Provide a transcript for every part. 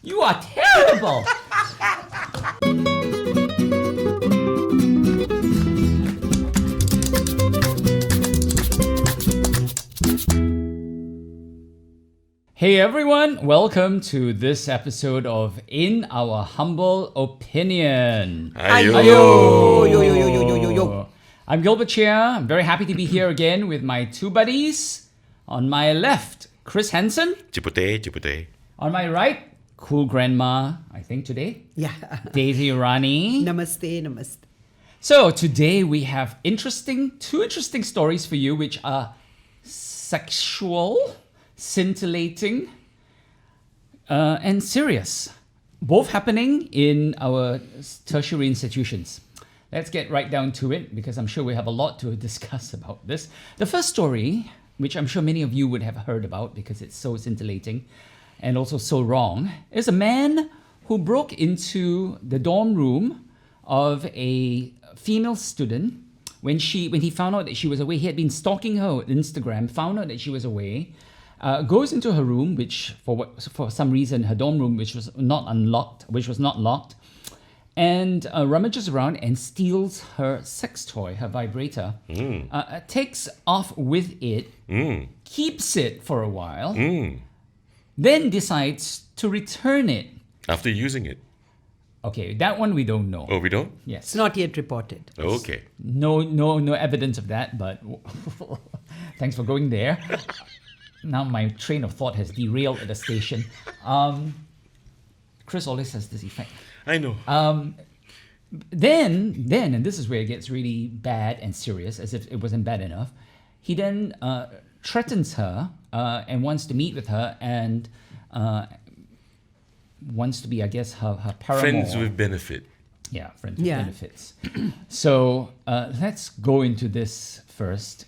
You are terrible. Hey everyone, welcome to this episode of In Our Humble Opinion. Ayo. I'm Gilbert Cheah. I'm very happy to be here again with my two buddies. On my left, Chris Henson. Chipute. On my right, cool grandma, I think today. Yeah. Daisy Irani. Namaste. So today we have two interesting stories for you, which are sexual, scintillating, and serious. Both happening in our tertiary institutions. Let's get right down to it because I'm sure we have a lot to discuss about this. The first story, which I'm sure many of you would have heard about because it's so scintillating and also so wrong, is a man who broke into the dorm room of a female student when he found out that she was away. He had been stalking her on Instagram, found out that she was away, goes into her room, which for some reason her dorm room, which was not locked, and rummages around and steals her sex toy, her vibrator, takes off with it, keeps it for a while, then decides to return it. After using it. Okay, that one we don't know. Oh, we don't? Yes. It's not yet reported. Okay. No evidence of that, but thanks for going there. Now my train of thought has derailed at the station. Chris always has this effect. I know. Then, and this is where it gets really bad and serious, as if it wasn't bad enough, he then threatens her and wants to meet with her and wants to be, I guess, her paramour. Friends with benefit. Yeah, friends with benefits. So let's go into this first.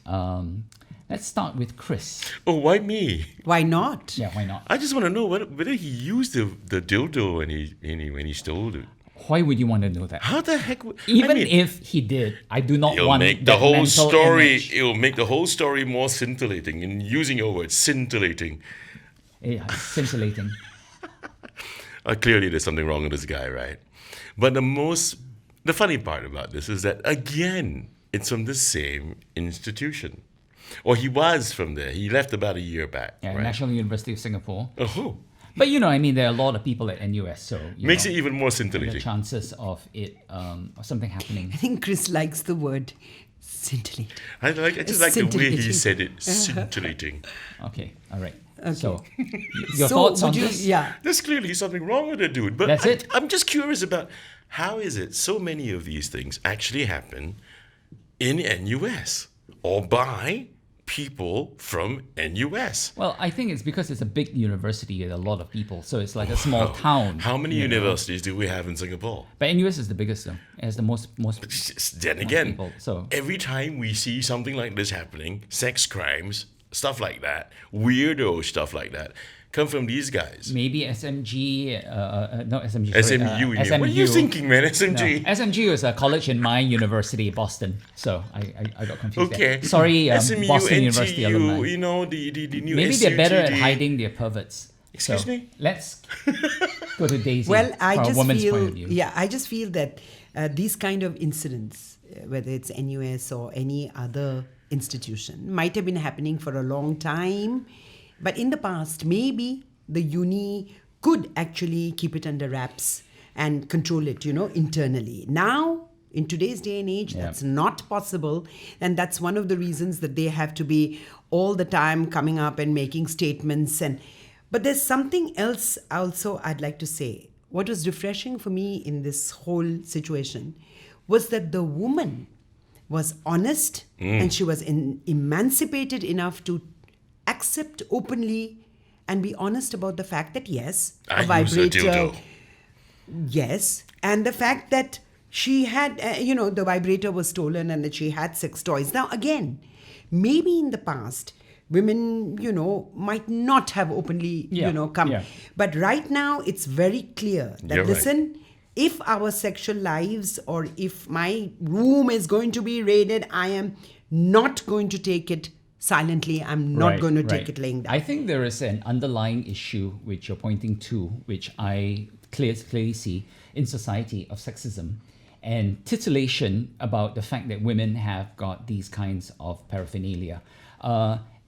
Let's start with Chris. Oh, why me? Why not? Yeah, why not? I just want to know whether he used the dildo when he stole it. Why would you want to know that? How the heck would... Even if he did, I do not it'll want make that the whole mental story. image. It'll make the whole story more scintillating. And using your word, scintillating. Yeah, scintillating. Clearly, there's something wrong with this guy, right? But the funny part about this is that again, it's from the same institution, or he was from there. He left about a year back. Yeah, right? National University of Singapore. Oh, But there are a lot of people at NUS, so makes it even more the scintillating. chances of it, of something happening. I think Chris likes the word scintillating. I just like the way he Scintillating. said it, scintillating. Okay, all right. Okay. So, your So thoughts on would you- this? Yeah. There's clearly something wrong with the dude. But That's it. I'm just curious about how is it so many of these things actually happen in NUS or by people from NUS. Well, I think it's because it's a big university with a lot of people, so it's like a small town. How many you know. universities do we have in Singapore? But NUS is the biggest, though. It has the most Then again, people, so. every time we see something like this happening, sex crimes, stuff like that, weirdo stuff like that, come from these guys. Maybe SMG, not SMG. SMU, sorry, you mean. What are you thinking, man? SMG. No, SMG was a college in my university, Boston. So I got confused. Okay. There. Sorry, SMU, Boston NTU, University alumni. the new Maybe they're better at SUTD. hiding their perverts. Excuse me? Let's go to Daisy. Well, from I a just woman's feel, point of view. I just feel that these kind of incidents, whether it's NUS or any other institution, might have been happening for a long time. But in the past, maybe the uni could actually keep it under wraps and control it, internally. Now, in today's day and age, that's not possible. And that's one of the reasons that they have to be all the time coming up and making statements. But there's something else also I'd like to say. What was refreshing for me in this whole situation was that the woman was honest and she was emancipated enough to accept openly and be honest about the fact that yes, a I use a vibrator, dildo. yes, and the fact that she had, the vibrator was stolen and that she had sex toys. Now again, maybe in the past, women, might not have openly, come. Yeah. But right now, it's very clear that, You're right. listen, if our sexual lives or if my room is going to be raided, I am not going to take it silently. I'm not going to take it laying down. I think there is an underlying issue which you're pointing to, which I clearly see in society, of sexism and titillation about the fact that women have got these kinds of paraphernalia.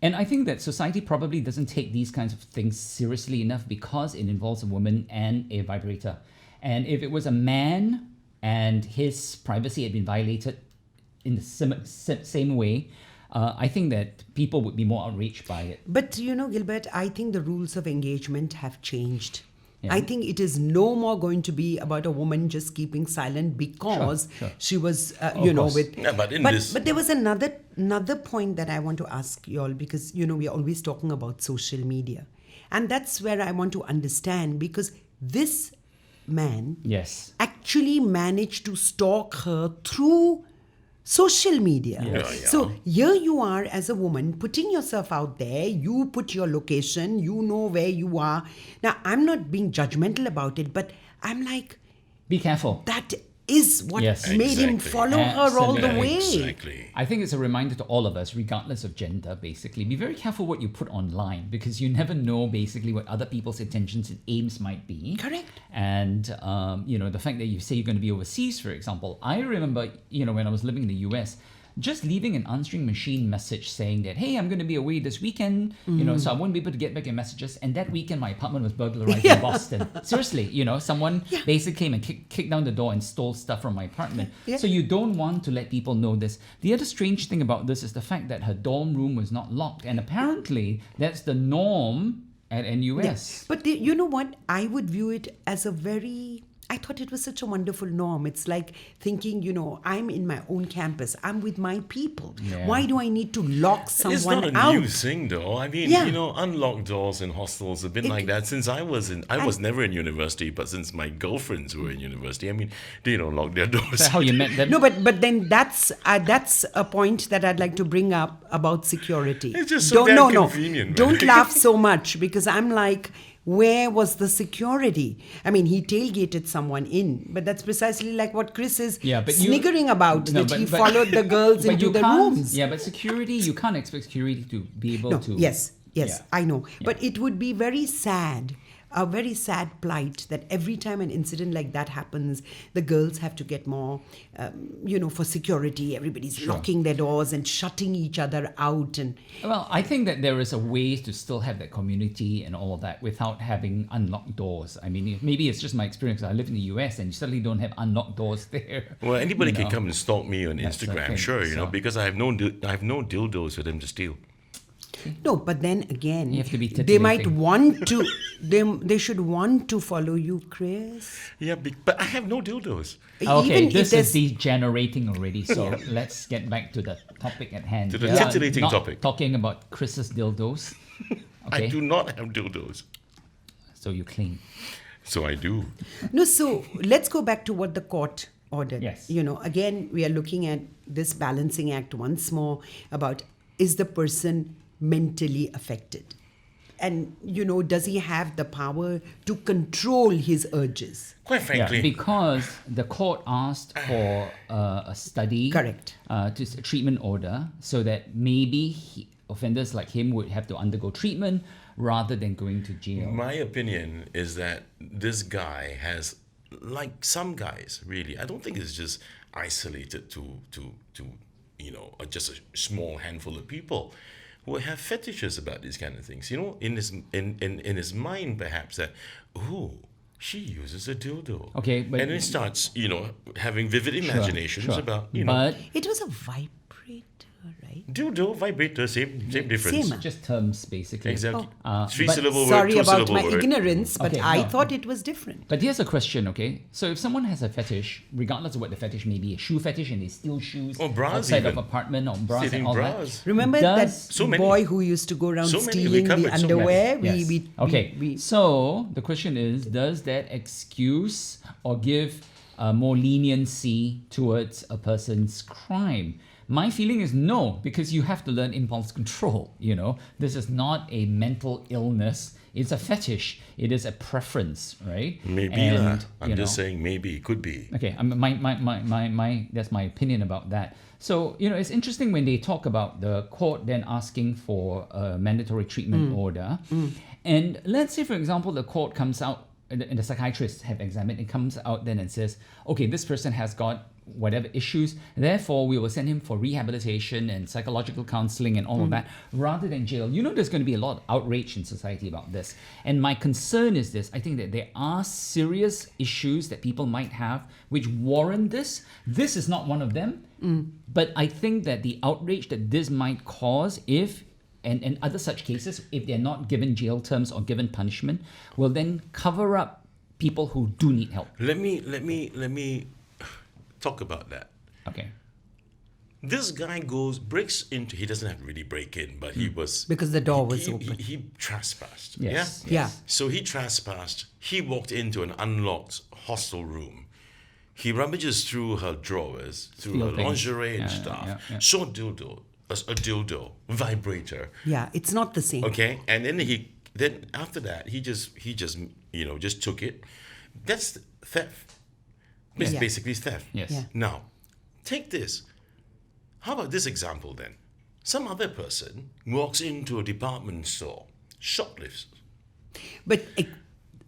And I think that society probably doesn't take these kinds of things seriously enough because it involves a woman and a vibrator. And if it was a man and his privacy had been violated in the same way, I think that people would be more outraged by it. But you know, Gilbert, I think the rules of engagement have changed. Yeah. I think it is no more going to be about a woman just keeping silent because Sure. she was, course. with. Yeah, but but there was another point that I want to ask you all, because we are always talking about social media, and that's where I want to understand, because this man Yes. actually managed to stalk her through social media. Yes. So here you are as a woman putting yourself out there. You put your location, you know where you are. Now, I'm not being judgmental about it, but I'm like, Be careful. that is what Yes. made him Exactly. follow her all the way. Exactly. I think it's a reminder to all of us, regardless of gender, basically. Be very careful what you put online, because you never know basically what other people's intentions and aims might be. Correct. And, the fact that you say you're going to be overseas, for example. I remember, when I was living in the US, just leaving an answering machine message saying that, hey, I'm going to be away this weekend, so I won't be able to get back your messages. And that weekend, my apartment was burglarized in Boston. Seriously, someone basically came and kicked down the door and stole stuff from my apartment. Yeah. So you don't want to let people know this. The other strange thing about this is the fact that her dorm room was not locked. And apparently, that's the norm at NUS. Yes. But you know what? I would view it as I thought it was such a wonderful norm. It's like thinking, I'm in my own campus. I'm with my people. Yeah. Why do I need to lock someone It's not a out? new thing, though. I mean, Yeah. unlocked doors in hostels have been like that since I was never in university, but since my girlfriends were in university, I mean, they don't lock their doors. That's how you met them. No, but then that's a point that I'd like to bring up about security. It's just so damn convenient, man. Don't laugh so much, because I'm like, where was the security? I mean, he tailgated someone in, but that's precisely like what Chris is sniggering about, No, that he but- followed the girls but into you the can't- rooms. Yeah, but security, you can't expect security to be able No, to... yes, Yeah. I know. But it would be very sad, a very sad plight, that every time an incident like that happens, the girls have to get more, for security. Everybody's locking their doors and shutting each other out. And Well, I think that there is a way to still have that community and all of that without having unlocked doors. I mean, maybe it's just my experience. I live in the US and you certainly don't have unlocked doors there. Well, anybody can come and stalk me on That's the Instagram, thing, sure, so- because I have no dildos for them to steal. no, but then again, You have to be they might titillating. want to, they should want to follow you, Chris. Yeah, but I have no dildos. Okay, Even if this is there's- degenerating already. So let's get back to the topic at hand. To the We are titillating not topic. Talking about Chris's dildos. Okay, I do not have dildos. so you claim. So I do. No, so let's go back to what the court ordered. Yes. Again, we are looking at this balancing act once more about, is the person mentally affected? And, does he have the power to control his urges? Quite frankly, Because the court asked for a study, Correct. A treatment order, so that maybe offenders like him would have to undergo treatment rather than going to jail. my opinion is that this guy has, like some guys, really, I don't think it's just isolated to just a small handful of people who have fetishes about these kind of things. In his mind, perhaps that, she uses a dildo. Okay, but- and he starts, having vivid imaginations Sure. about, But It was a vibrator, right? dildo, vibrator, same difference. Same. just terms, basically. Exactly. but Three-syllable word, Sorry about two-syllable my word. ignorance, but Okay, I no. thought it was different. But here's a question, okay? So if someone has a fetish, regardless of what the fetish may be, a shoe fetish and they steal shoes Or bras outside of even. apartment or bras Stealing and all bras. that. Remember Does- that So many. boy who used to go around So many. We stealing the covered so many. underwear? Yes. Okay. We- So the question is, does that excuse or give more leniency towards a person's crime? My feeling is no, because you have to learn impulse control. This is not a mental illness. It's a fetish. It is a preference, right? Maybe And, lah. I'm you just know, saying maybe, could be. Okay, my that's my opinion about that. So, it's interesting when they talk about the court then asking for a mandatory treatment order. And let's say, for example, the court comes out and the psychiatrists have examined and comes out then and says, okay, this person has got whatever issues, therefore we will send him for rehabilitation and psychological counseling and all of that rather than jail. There's going to be a lot of outrage in society about this. And my concern is this: I think that there are serious issues that people might have which warrant this. This is not one of them. But I think that the outrage that this might cause, if and other such cases, if they're not given jail terms or given punishment, will then cover up people who do need help. Let me talk about that. Okay. This guy breaks into, he doesn't have to really break in, but he was... Because the door was he, open. He trespassed. Yes. Yeah? Yeah. So he trespassed. He walked into an unlocked hostel room. He rummages through her drawers, through Steal her things. lingerie and Yeah, stuff. yeah. Saw a dildo, vibrator. Yeah, it's not the same. Okay, and then after that he just took it. That's theft. It's Yeah. basically theft. Yes. Yeah. Now, take this. How about this example then? Some other person walks into a department store, shoplifts. But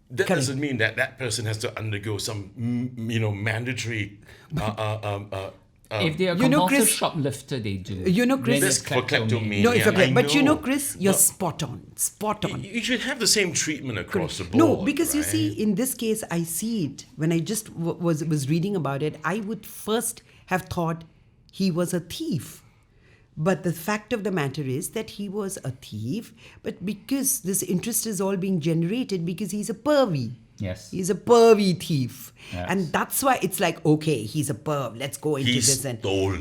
That Correct. doesn't mean that person has to undergo some mandatory. If they are You know, compulsive Chris- shoplifter, they do. Chris- That's for kleptomania. no, it's Yeah, okay. I But know. Chris, you're But- spot on. Spot on. You should have the same treatment across the board. No, because you right? see, in this case, I see it. When I just was reading about it, I would first have thought he was a thief. But the fact of the matter is that he was a thief, but because this interest is all being generated because he's a pervy. Yes. He's a pervy thief. Yes. And that's why it's like, okay, he's a perv. Let's go into He this. And stole.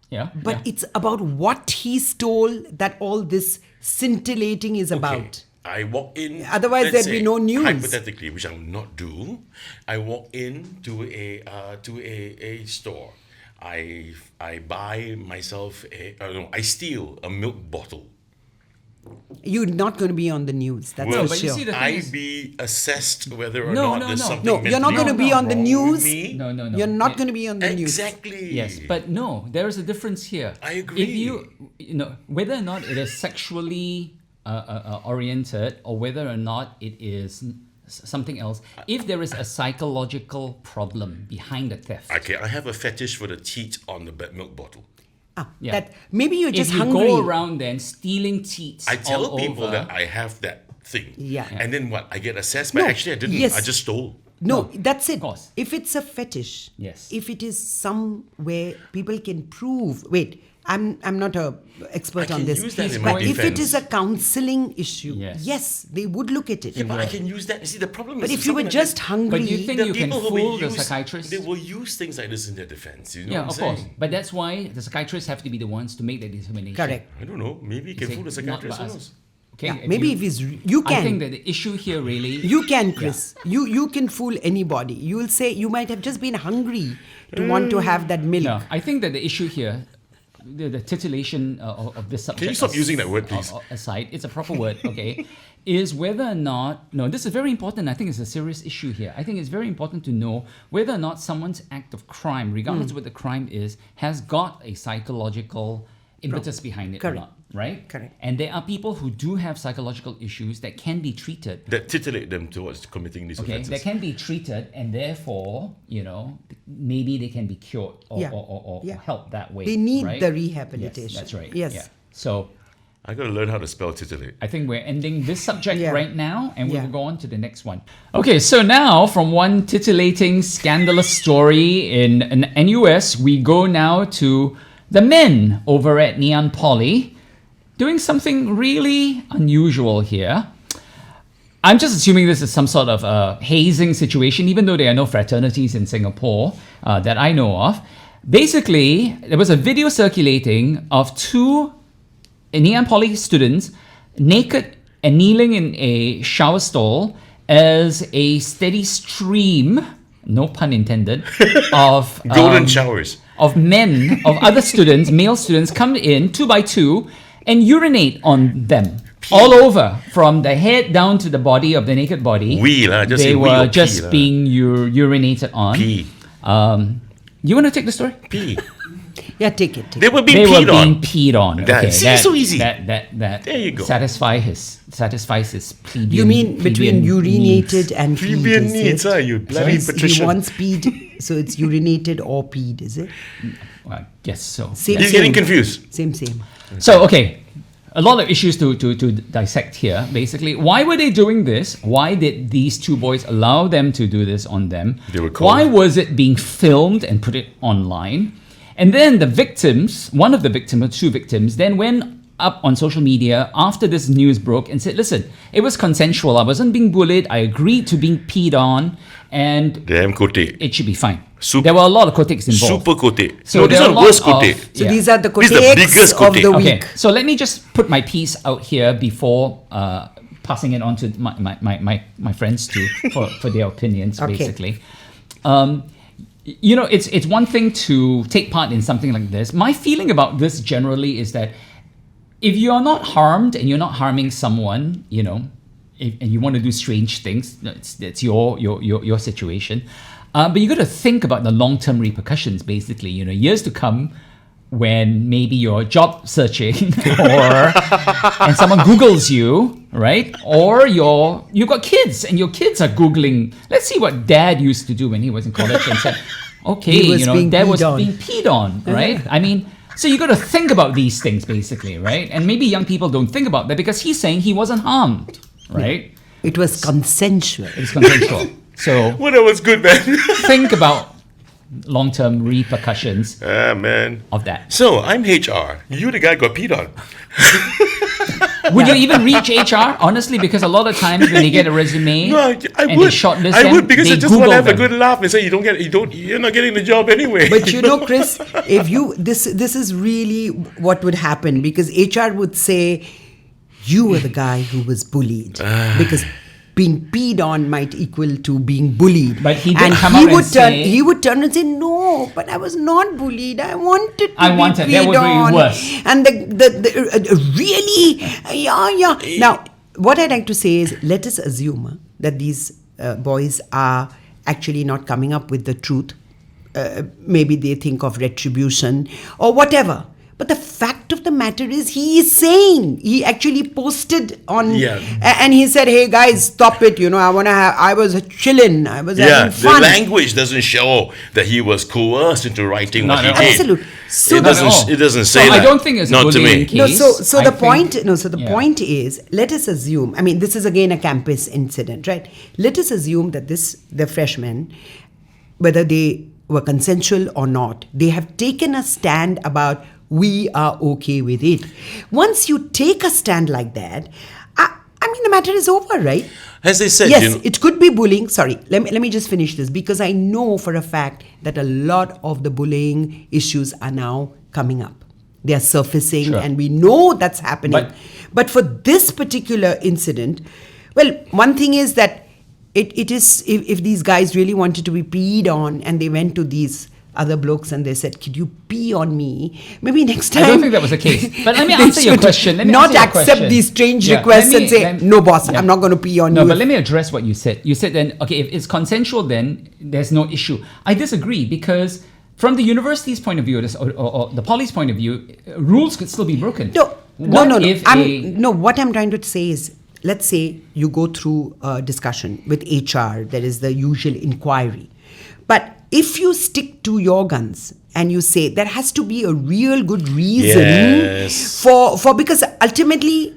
Yeah. But yeah. it's about what he stole that all this scintillating is about. I walk in. Otherwise let's there'd be say, no news. Hypothetically, which I will not do, I walk into a store. I buy myself I steal a milk bottle. You're not going to be on the news. That's Will for but you sure. see the thing I is- be assessed whether or No, not no, there's no. something No, you're not mentally going to be on the wrong news. with me? No. You're not going to be on the news. Exactly. Yes, but no, there is a difference here. I agree. If whether or not it is sexually oriented or whether or not it is something else, if there is a psychological problem behind the theft, Okay, I have a fetish for the teat on the milk bottle. Yeah. That maybe you're just if you hungry. go around then stealing teats I tell all people over, that I have that thing. Yeah. And then what? I get assessed, but No, actually I didn't. yes. I just stole. No, that's it. course. If it's a fetish, Yes. if it is somewhere people can prove. Wait, I'm not a expert I on can this. use that in my But if it defense. is a counseling issue, Yes. yes, they would look at it. Yeah, but I can use that. You see, the problem But is if you were something like just this, hungry, But you think the you can people who fool will the use, psychiatrist? They will use things like this in their defense. You know Yeah, what I'm of saying? course. But that's why the psychiatrists have to be the ones to make that determination. correct. I don't know. Maybe you can Say, fool the not psychiatrist. by Who us. knows? Okay. Yeah, maybe if it's you I can. think that the issue here really You can, Chris. You can fool anybody. You will say you might have just been hungry to want to have that milk. No, I think that the issue here, the titillation of this subject. Can you stop using that word, please? Aside, it's a proper word, okay? Is whether or not, no, this is very important. I think it's a serious issue here. I think it's very important to know whether or not someone's act of crime, regardless of what the crime is, has got a psychological impetus behind it Correct. or not, right? Correct. And there are people who do have psychological issues that can be treated. That titillate them towards committing these Okay, offenses. that can be treated, and therefore, maybe they can be cured or, Yeah. or Yeah. helped that way. They need right? the rehabilitation. Yes, that's right. Yes. Yeah. So I got to learn how to spell titillate. I think we're ending this subject Yeah. right now, and we Yeah. will go on to the next one. Okay, so now from one titillating, scandalous story in an NUS, we go now to the men over at Neon Poly doing something really unusual here. I'm just assuming this is some sort of a hazing situation, even though there are no fraternities in Singapore that I know of. Basically, there was a video circulating of two Neon Poly students naked and kneeling in a shower stall as a steady stream, no pun intended, of Golden showers. of men, of other students, male students, come in 2 by 2 and urinate on them. all over, from the head down to the body of the naked body. Just they say were or just pee, being urinated on. Pee. You want to take the story? Pee. Yeah, take it. They were being They were peed on. being peed on. Okay, See, so easy. That There you go. satisfies his plebeian. You mean between plebeian urinated needs. and peed? Plebeian is needs, it? you So bloody he patrician. once peed, so it's urinated or peed, is it? Well, I guess so. Same, He's getting confused. Same. So, okay, a lot of issues to dissect here, basically. Why were they doing this? Why did these two boys allow them to do this on them? They were cold. Why was it being filmed and put it online? And then the victims, one of the victims, or two victims, then went up on social media after this news broke and said, listen, it was consensual. I wasn't being bullied. I agreed to being peed on, and Damn kote. it should be fine. Sup- There were a lot of kotiks involved. Super kote. So No, this there one are worse lots kote. of- So Yeah. these are the This is the critics biggest of the critique. Okay, week. so let me just put my piece out here before passing it on to my friends for their opinions, Okay. basically. You know, it's one thing to take part in something like this. My feeling about this generally is that if you're not harmed and you're not harming someone, you know, and you want to do strange things, that's your situation. But you got to think about the long-term repercussions, basically. You know, years to come, when maybe you're job searching and someone Googles you, right? Or you've got kids and your kids are Googling, let's see what dad used to do when he was in college, and said, okay, He was you know, being dad peed was on. being peed on, right? I mean, so you got to think about these things, basically, right? And maybe young people don't think about that because he's saying he wasn't harmed, right? It was consensual. It's consensual. So Well, that was good, man. think about long-term repercussions Ah, man. of that. So, I'm HR. You, the guy, got peed on. Would you even reach HR? Honestly, because a lot of times when they get a resume No, I and would. they shortlist I them, would because they I just want Google to have a them. good laugh and say you're not getting the job anyway. But you know, Chris, if you this is really what would happen, because HR would say you were the guy who was bullied because being peed on might equal to being bullied. But he did and come he out and would turn say- he would turn and say, no, but I was not bullied. I wanted to I be wanted. peed That would be on. worse. And the really, yeah. Now, what I'd like to say is, let us assume that these boys are actually not coming up with the truth. Maybe they think of retribution or whatever. But the fact of the matter is, he is saying, he actually posted on, and he said, hey guys, stop it. You know, I was chilling. I was having the fun. language doesn't show that he was coerced into writing what Not he at all. did. Absolutely. So It the- doesn't. It doesn't say So that. I don't think it's a not to bullying me. case. No, so I the think- point. No, so the yeah. point is, let us assume. I mean, this is again a campus incident, right? Let us assume that the freshmen, whether they were consensual or not, they have taken a stand about we are okay with it. Once you take a stand like that, I mean, the matter is over, right? As they said, Yes, you know, it could be bullying. Sorry, let me just finish this, because I know for a fact that a lot of the bullying issues are now coming up. They are surfacing, Sure. and we know that's happening. But for this particular incident, well, one thing is that it is, if these guys really wanted to be peed on and they went to these other blokes and they said, could you pee on me? Maybe next time. I don't think that was the case. But let me they answer your should question. Let me not answer your accept question. these strange Yeah, requests let me- and say, let- no, boss, yeah. I'm not going to pee on No, you. but let me address what you said. You said then, okay, if it's consensual, then there's no issue. I disagree, because from the university's point of view, or the poly's point of view, rules could still be broken. No. What if What I'm trying to say is, let's say you go through a discussion with HR, there is the usual inquiry. But if you stick to your guns and you say there has to be a real good reason Yes. for because ultimately,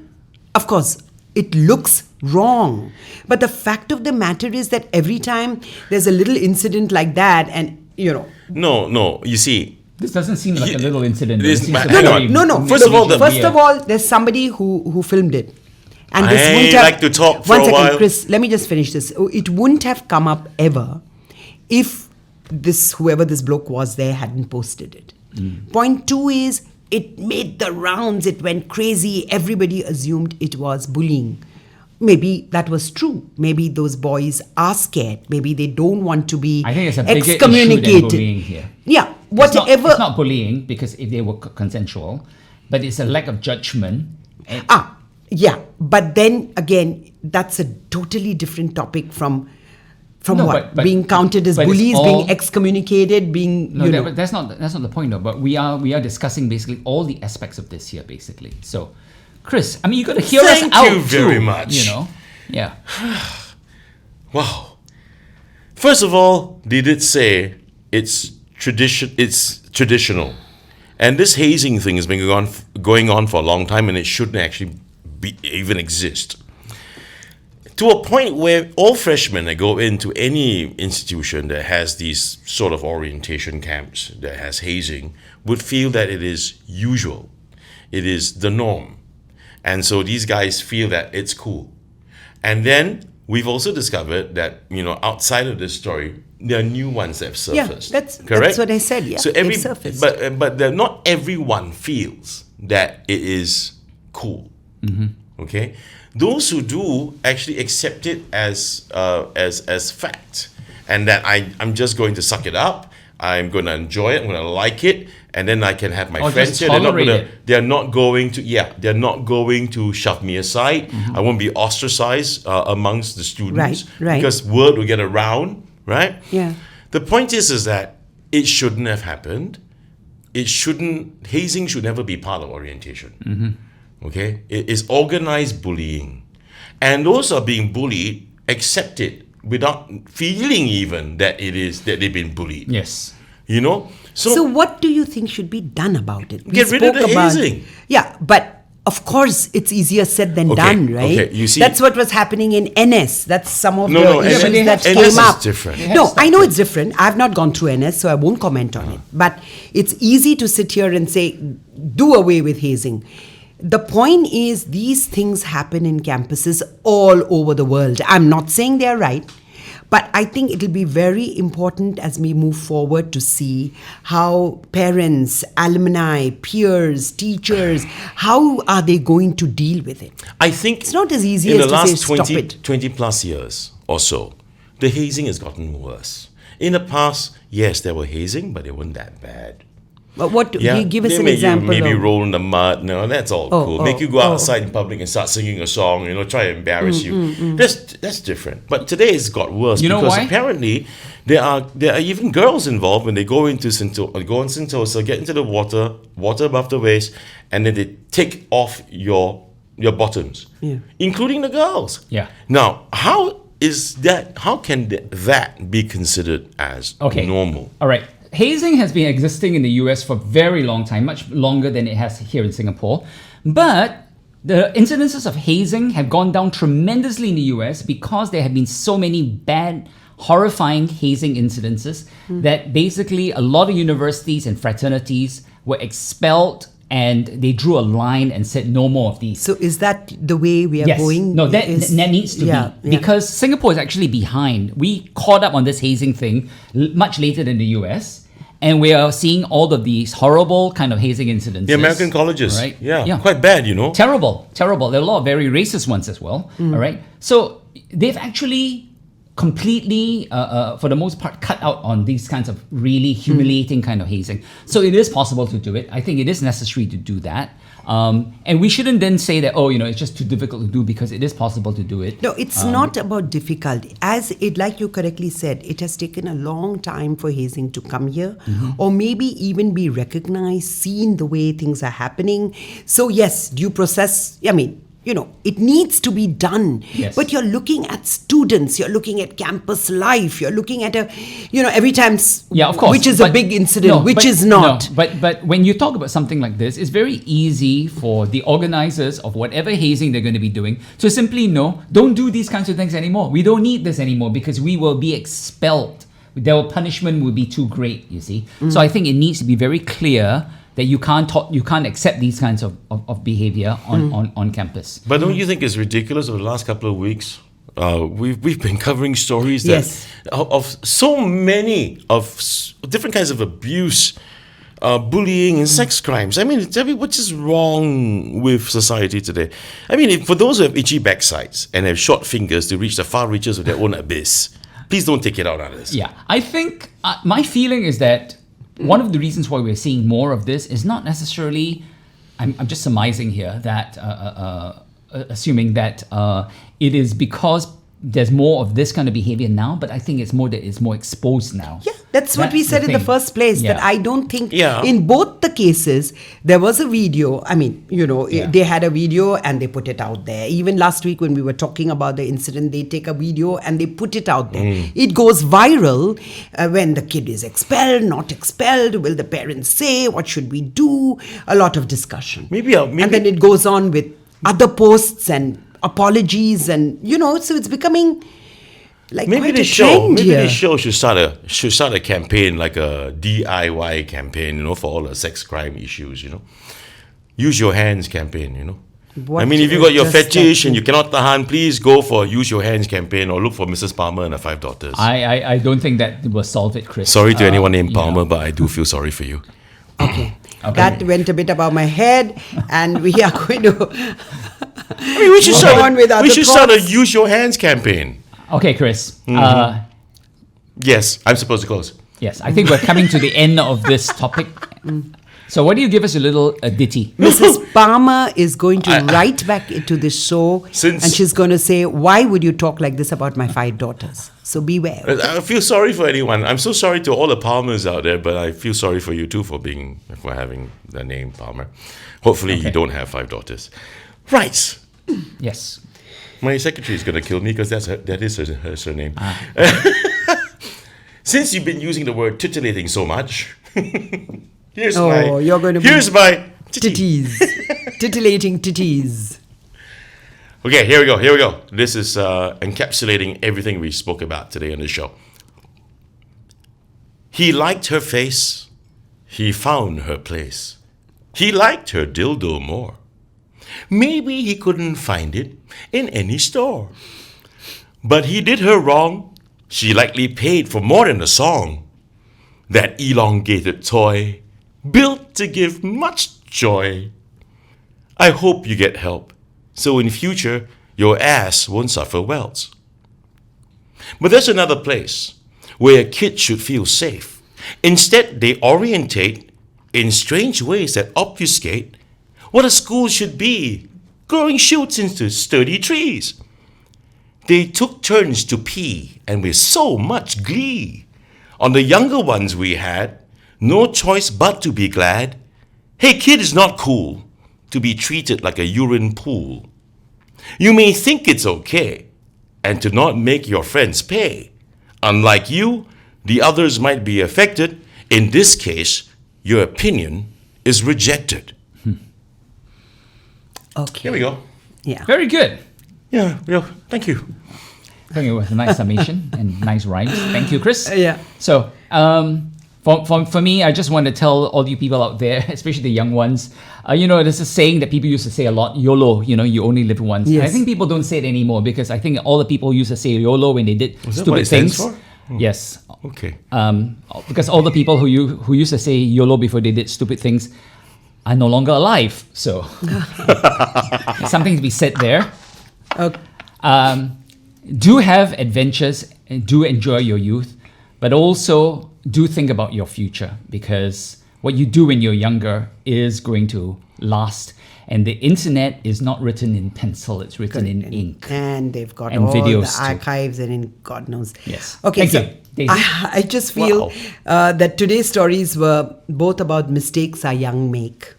of course, it looks wrong. But the fact of the matter is that every time there's a little incident like that, and you know, no. You see, this doesn't seem like a little incident. It is- It seems to hang be on. very No. First of all, First of all, there's somebody who filmed it. And this I wouldn't have, like to talk for one a second, while. Chris, let me just finish this. It wouldn't have come up ever if whoever this bloke was there hadn't posted it. Point two is, it made the rounds, it went crazy, everybody assumed it was bullying. Maybe that was true. Maybe those boys are scared. Maybe they don't want to be I think it's a bigger issue than excommunicated. bullying here. Yeah, It's not- whatever. It's not bullying, because if they were consensual, but it's a lack of judgment. And Yeah, but then again, that's a totally different topic from No, what? but- Being counted as but it's bullies, all- being excommunicated, being, No, you know. but that's not the point though. But we are discussing basically all the aspects of this here, basically. So, Chris, I mean, you got to hear Thank us out you very too, much. You know, yeah. Wow. First of all, they did say it's traditional. And this hazing thing has been going on for a long time, and it shouldn't actually even exist. To a point where all freshmen that go into any institution that has these sort of orientation camps that has hazing would feel that it is usual. It is the norm. And so these guys feel that it's cool. And then we've also discovered that, outside of this story, there are new ones that have surfaced. Yeah, that's correct? what I said. Yeah, So they've surfaced. but not everyone feels that it is cool. Okay, those who do actually accept it as fact, and that I'm just going to suck it up. I'm going to enjoy it. I'm going to like it, and then I can have my Or friends just here. tolerate it. They're not going to shove me aside. I won't be ostracized amongst the students, Right. because word will get around, right? Yeah. The point is that it shouldn't have happened. Hazing should never be part of orientation. Okay? It is organized bullying. And those are being bullied accept it without feeling even that they've been bullied. Yes. So what do you think should be done about it? We Get rid of spoke the hazing. Yeah, but of course it's easier said than done, right? Okay, you see- that's what was happening in NS. That's some of No, the NS issues that NS came is up. different. They have No, stuff I know to- it's different. I've not gone through NS, so I won't comment on it. But it's easy to sit here and say, do away with hazing. The point is, these things happen in campuses all over the world. I'm not saying they're right, but I think it'll be very important as we move forward to see how parents, alumni, peers, teachers, how are they going to deal with it? I think It's not as easy in as the to last say, stop 20, it. 20 plus years or so, the hazing has gotten worse. In the past, yes, there were hazing, but they weren't that bad. But what? Give us they an make example. You maybe of- roll in the mud. No, that's all cool. Make you go outside in public and start singing a song. Try to embarrass you. That's different. But today it's got worse. You know because why? apparently there are even girls involved when they go into go in Sentosa, get into the water above the waist, and then they take off your bottoms, including the girls. Yeah. Now, how can that be considered as normal? All right. Hazing has been existing in the US for a very long time, much longer than it has here in Singapore. But the incidences of hazing have gone down tremendously in the US because there have been so many bad, horrifying hazing incidences that basically a lot of universities and fraternities were expelled, and they drew a line and said no more of these. So is that the way we are Yes. going? No, that needs to be. Because Singapore is actually behind. We caught up on this hazing thing much later than the US. And we are seeing all of these horrible kind of hazing incidences. The American colleges. Right? Yeah. Quite bad, Terrible. There are a lot of very racist ones as well. All right. So they've actually completely, for the most part, cut out on these kinds of really humiliating kind of hazing. So it is possible to do it. I think it is necessary to do that. And we shouldn't then say that, it's just too difficult to do, because it is possible to do it. No, it's not about difficulty. Like you correctly said, it has taken a long time for hazing to come here, or maybe even be recognized, seen the way things are happening. So yes, due process, it needs to be done. Yes. But you're looking at students, you're looking at campus life, you're looking at every time, of course, which is a big incident, which is not. No, but when you talk about something like this, it's very easy for the organizers of whatever hazing they're going to be doing to simply don't do these kinds of things anymore. We don't need this anymore because we will be expelled. Their punishment will be too great, you see. So I think it needs to be very clear that you can't accept these kinds of behavior on campus. But don't you think it's ridiculous over the last couple of weeks? We've been covering stories that of so many different kinds of abuse, bullying and sex crimes. I mean, tell me what is wrong with society today? I mean, for those who have itchy backsides and have short fingers to reach the far reaches of their own abyss, please don't take it out on us. Yeah, I think my feeling is that one of the reasons why we're seeing more of this is not necessarily, I'm just surmising here, that assuming that it is because there's more of this kind of behavior now, but I think it's more that it's more exposed now. Yeah, that's what we said in the first place, that I don't think in both the cases, there was a video. I mean, they had a video and they put it out there. Even last week when we were talking about the incident, they take a video and they put it out there. It goes viral when the kid is expelled, not expelled. Will the parents say? What should we do? A lot of discussion. Maybe. And then it goes on with other posts and apologies, and so it's becoming like maybe quite the a show. trend Maybe here. the show should start a campaign, like a DIY campaign, for all the sex crime issues. Use your hands campaign. What I mean, if you got your does fetish that and you cannot tahan, please go for use your hands campaign or look for Mrs. Palmer and her 5 daughters. I don't think that will solve it, Chris. Sorry to anyone named Palmer, but I do feel sorry for you. Okay. That went a bit above my head, and we are going to. I mean, we should start a use your hands campaign. Okay, Chris. Yes, I'm supposed to close. Yes, I think we're coming to the end of this topic. So why don't you give us a little ditty? Mrs. Palmer is going to write back into the show, and she's going to say, "Why would you talk like this about my 5 daughters?" So beware. I feel sorry for anyone. I'm so sorry to all the Palmers out there, but I feel sorry for you too for having the name Palmer. Hopefully you don't have 5 daughters. Right. Yes. My secretary is going to kill me because that is her surname. Since you've been using the word titillating so much, here's my titties. Titillating titties. Okay, here we go. This is encapsulating everything we spoke about today on the show. He liked her face. He found her place. He liked her dildo more. Maybe he couldn't find it in any store. But he did her wrong. She likely paid for more than a song. That elongated toy, built to give much joy. I hope you get help, so in future your ass won't suffer welts. But there's another place where a kid should feel safe. Instead, they orientate in strange ways that obfuscate what a school should be, growing shoots into sturdy trees. They took turns to pee, and with so much glee. On the younger ones we had, no choice but to be glad. Hey, kid, it's not cool to be treated like a urine pool. You may think it's okay, and to not make your friends pay. Unlike you, the others might be affected. In this case, your opinion is rejected. Okay. Here we go. Yeah. Very good. Yeah, thank you. I think it was a nice summation and nice rhymes. Thank you, Chris. Yeah. So, for me, I just want to tell all you people out there, especially the young ones, there's a saying that people used to say a lot, YOLO, you only live once. Yes. I think people don't say it anymore because I think all the people used to say YOLO when they did stupid things. For? Yes. Okay. Because all the people who used to say YOLO before they did stupid things are no longer alive. So, there's something to be said there. Okay. Do have adventures and do enjoy your youth, but also do think about your future, because what you do when you're younger is going to last. And the internet is not written in pencil, it's written in ink. And they've got And all videos the archives and in God knows. Yes. Okay, Thank you, Daisy. I just feel that today's stories were both about mistakes our young make.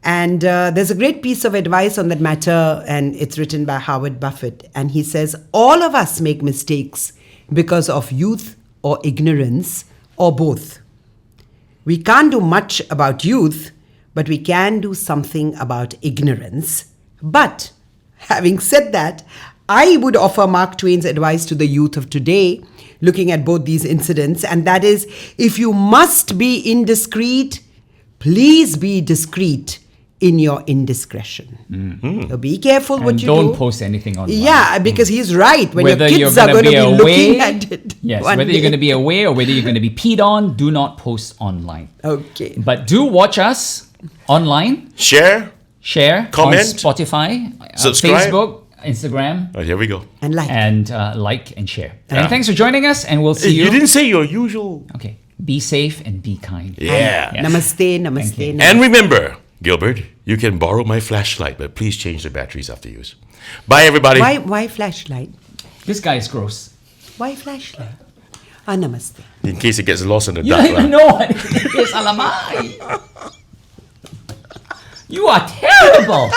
And there's a great piece of advice on that matter, and it's written by Howard Buffett. And he says, all of us make mistakes because of youth or ignorance or both. We can't do much about youth, but we can do something about ignorance. But having said that, I would offer Mark Twain's advice to the youth of today, looking at both these incidents, and that is, if you must be indiscreet, please be discreet in your indiscretion. Mm-hmm. So be careful what you do. Don't post anything online. Yeah, because he's right. When whether your kids are going to be looking at it. Yes, whether you're going to be aware or whether you're going to be peed on, do not post online. Okay. But do watch us online. Share, comment, on Spotify, subscribe, Facebook, Instagram. Oh, here we go. And like. And like and share. Yeah. And thanks for joining us, and we'll see you. You didn't say your usual. Okay. Be safe and be kind. Yeah. Yes. Namaste, namaste, Thank you. namaste. And remember, Gilbert, You can borrow my flashlight, but please change the batteries after use. Bye, everybody. Why flashlight? This guy is gross. Why flashlight? Namaste. In case it gets lost in the You dark. don't even know what it is, Alamai. You are terrible.